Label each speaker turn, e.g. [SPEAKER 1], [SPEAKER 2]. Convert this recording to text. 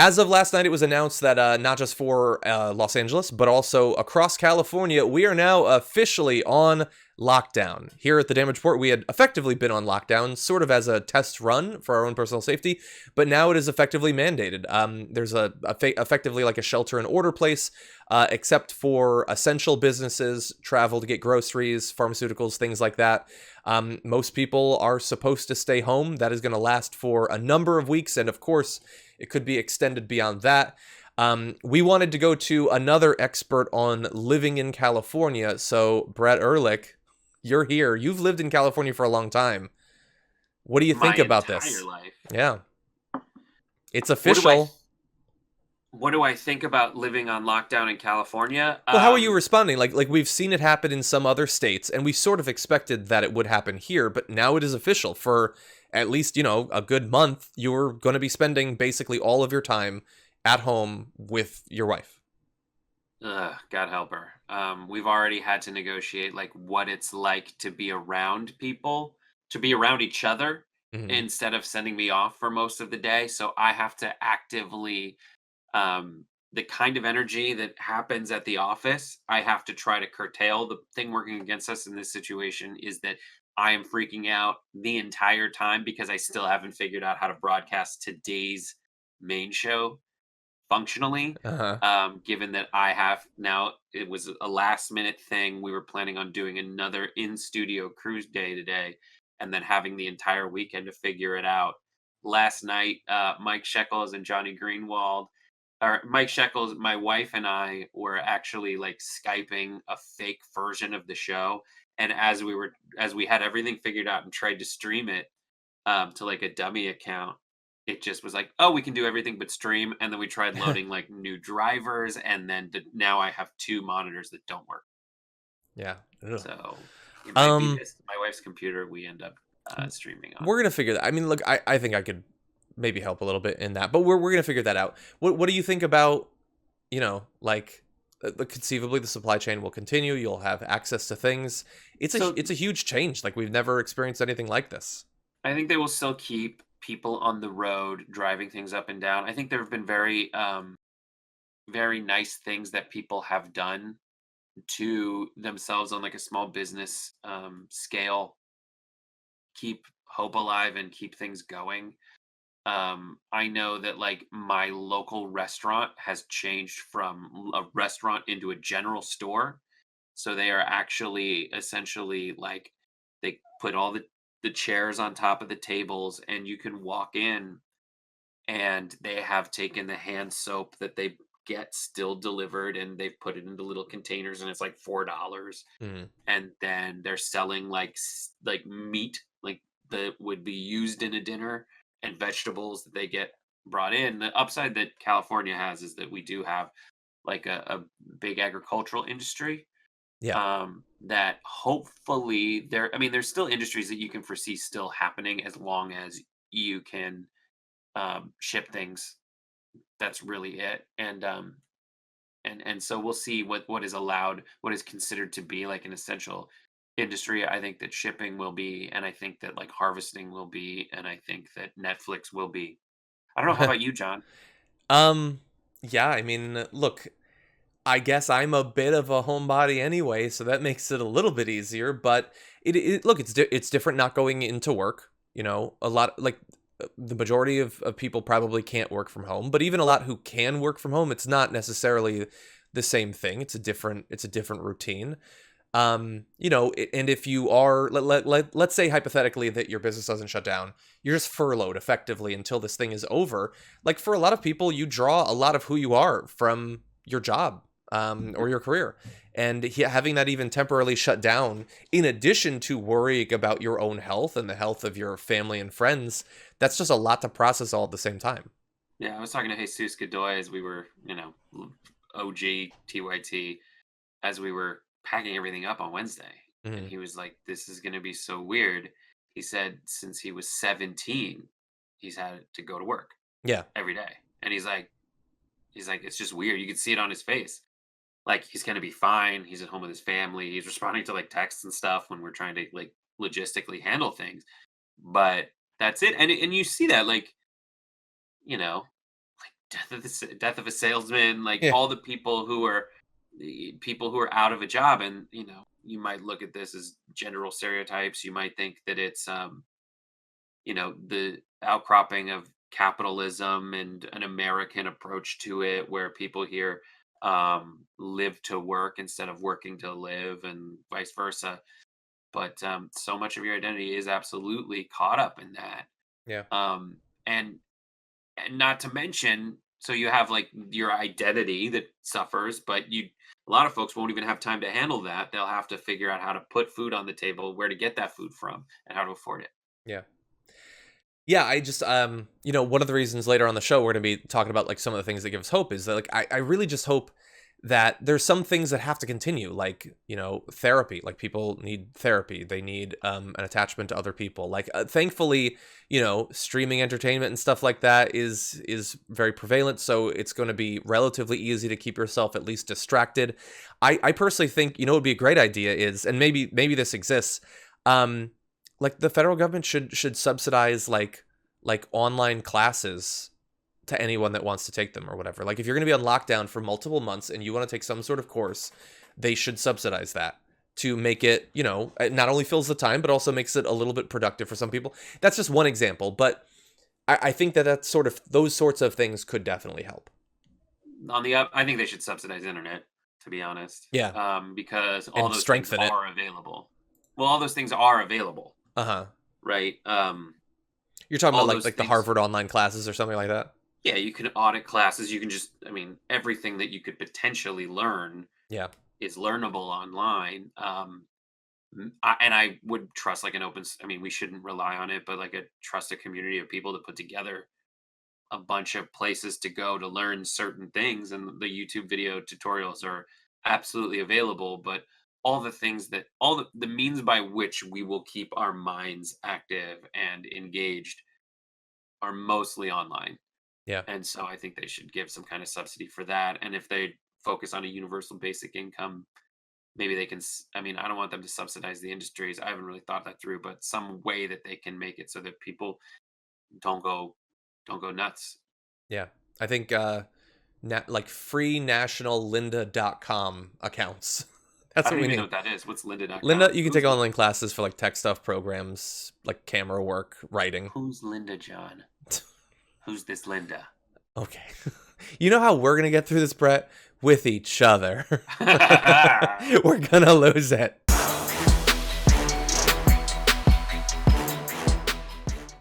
[SPEAKER 1] As of last night, it was announced that not just for Los Angeles, but also across California, we are now officially on lockdown. Here at the Damage Report, we had effectively been on lockdown, sort of as a test run for our own personal safety, but now it is effectively mandated. There's effectively like a shelter in order place, except for essential businesses, travel to get groceries, pharmaceuticals, things like that. Most people are supposed to stay home. That is going to last for a number of weeks, and of course, it could be extended beyond that. We wanted to go to another expert on living in California. So, Brett Ehrlich, you're here. You've lived in California for a long time. What do you
[SPEAKER 2] My
[SPEAKER 1] think about
[SPEAKER 2] entire
[SPEAKER 1] this?
[SPEAKER 2] life.
[SPEAKER 1] Yeah, it's
[SPEAKER 2] What do I
[SPEAKER 1] official.
[SPEAKER 2] what do I think about living on lockdown in California?
[SPEAKER 1] Well, how are you responding? Like we've seen it happen in some other states, and we sort of expected that it would happen here, but now it is official. For at least, a good month, you're going to be spending basically all of your time at home with your wife.
[SPEAKER 2] God help her. We've already had to negotiate like what it's like to be around people, to be around each other
[SPEAKER 1] Hmm.
[SPEAKER 2] instead of sending me off for most of the day. So I have to actively the kind of energy that happens at the office, I have to try to curtail. The thing working against us in this situation is that I am freaking out the entire time because I still haven't figured out how to broadcast today's main show functionally.
[SPEAKER 1] Uh-huh.
[SPEAKER 2] Given that I have now, it was a last minute thing. We were planning on doing another in studio cruise day today and then having the entire weekend to figure it out. Last night, Mike Shekels and Johnny Greenwald, or Mike Shekels, my wife and I were actually like Skyping a fake version of the show. And as we had everything figured out and tried to stream it to like a dummy account, it just was like, oh, we can do everything but stream. And then we tried loading like new drivers, and then now I have two monitors that don't work.
[SPEAKER 1] Yeah. Ugh.
[SPEAKER 2] So it might be
[SPEAKER 1] Um,
[SPEAKER 2] this my wife's computer we end up streaming on.
[SPEAKER 1] we're gonna figure that. I mean, look, I think I could maybe help a little bit in that, but we're gonna figure that out. What do you think about, like, conceivably the supply chain will continue. You'll have access to things.
[SPEAKER 2] So
[SPEAKER 1] It's a huge change. Like we've never experienced anything like this.
[SPEAKER 2] I think they will still keep people on the road driving things up and down. I think there have been very nice things that people have done to themselves on like a small business scale, keep hope alive and keep things going. I know that like my local restaurant has changed from a restaurant into a general store. So they are actually essentially like they put all the chairs on top of the tables and you can walk in, and they have taken the hand soap that they get still delivered and they've put it into little containers, and it's like $4.
[SPEAKER 1] Mm.
[SPEAKER 2] And then they're selling like like meat like that would be used in a dinner, and vegetables that they get brought in. The upside that California has is that we do have like a big agricultural industry,
[SPEAKER 1] Yeah.
[SPEAKER 2] that hopefully there, I mean, there's still industries that you can foresee still happening as long as you can ship things. That's really it. And so we'll see what is allowed, what is considered to be like an essential industry. I think that shipping will be, and I think that like harvesting will be, and I think that Netflix will be. I don't know. How about you, John?
[SPEAKER 1] um. Yeah. I mean, look. I guess I'm a bit of a homebody anyway, so that makes it a little bit easier. But look, it's different not going into work. A lot like the majority of people probably can't work from home, but even a lot who can work from home, it's not necessarily the same thing. It's a different routine. And if you are, let's say hypothetically that your business doesn't shut down, you're just furloughed effectively until this thing is over. Like for a lot of people, you draw a lot of who you are from your job, or your career. And having that even temporarily shut down, in addition to worrying about your own health and the health of your family and friends, that's just a lot to process all at the same time.
[SPEAKER 2] Yeah, I was talking to Jesus Godoy as we were, OG TYT, as we were packing everything up on Wednesday. And
[SPEAKER 1] Mhm.
[SPEAKER 2] he was like, this is going to be so weird. He said, since he was 17, he's had to go to work
[SPEAKER 1] Yeah.
[SPEAKER 2] every day. And he's like, it's just weird. You can see it on his face. Like, he's going to be fine. He's at home with his family. He's responding to like texts and stuff when we're trying to like logistically handle things. But that's it. And you see that, like, you know, death of a salesman, like
[SPEAKER 1] Yeah.
[SPEAKER 2] all the people who are out of a job. And you might look at this as general stereotypes. You might think that it's the outcropping of capitalism and an American approach to it, where people here live to work instead of working to live, and vice versa. But so much of your identity is absolutely caught up in that.
[SPEAKER 1] Yeah.
[SPEAKER 2] Um, and and not to mention, so you have like your identity that suffers, but a lot of folks won't even have time to handle that. They'll have to figure out how to put food on the table, where to get that food from, and how to afford it.
[SPEAKER 1] Yeah. Yeah, I just one of the reasons later on the show we're gonna be talking about like some of the things that give us hope is that like I really just hope that there's some things that have to continue, like, therapy. Like people need therapy. They need an attachment to other people. Like thankfully, streaming entertainment and stuff like that is very prevalent. So it's going to be relatively easy to keep yourself at least distracted. I personally think, would be a great idea is, and maybe this exists, um, like the federal government should subsidize like online classes to anyone that wants to take them or whatever. Like if you're going to be on lockdown for multiple months and you want to take some sort of course, they should subsidize that to make it, it not only fills the time, but also makes it a little bit productive for some people. That's just one example, but I think that's those sorts of things could definitely help.
[SPEAKER 2] I think they should subsidize internet, to be honest,
[SPEAKER 1] Yeah.
[SPEAKER 2] because all
[SPEAKER 1] And
[SPEAKER 2] those things
[SPEAKER 1] strengthen it.
[SPEAKER 2] are available. Well, all those things are available,
[SPEAKER 1] Uh-huh.
[SPEAKER 2] right?
[SPEAKER 1] You're talking
[SPEAKER 2] All
[SPEAKER 1] about like
[SPEAKER 2] those
[SPEAKER 1] like the
[SPEAKER 2] things.
[SPEAKER 1] Harvard online classes or something like that?
[SPEAKER 2] Yeah, you can audit classes. You can just, I mean, everything that you could potentially learn
[SPEAKER 1] Yeah.
[SPEAKER 2] is learnable online. And I would trust like I mean, we shouldn't rely on it, but like a trusted community of people to put together a bunch of places to go to learn certain things. And the YouTube video tutorials are absolutely available. But all the things that, all the means by which we will keep our minds active and engaged are mostly online.
[SPEAKER 1] Yeah.
[SPEAKER 2] And so I think they should give some kind of subsidy for that. And if they focus on a universal basic income, maybe they can. I mean, I don't want them to subsidize the industries. I haven't really thought that through, but some way that they can make it so that people don't go don't go nuts.
[SPEAKER 1] Yeah. I think like freenationallynda.com accounts.
[SPEAKER 2] I
[SPEAKER 1] That's what
[SPEAKER 2] don't
[SPEAKER 1] we
[SPEAKER 2] even know
[SPEAKER 1] need.
[SPEAKER 2] what that is. What's
[SPEAKER 1] Linda,
[SPEAKER 2] lynda.com?
[SPEAKER 1] you can take online classes for like tech stuff, programs, like camera work, writing.
[SPEAKER 2] Who's Linda John? Who's this Linda?
[SPEAKER 1] Okay. You know how we're going to get through this, Brett? With each other. We're going to lose it.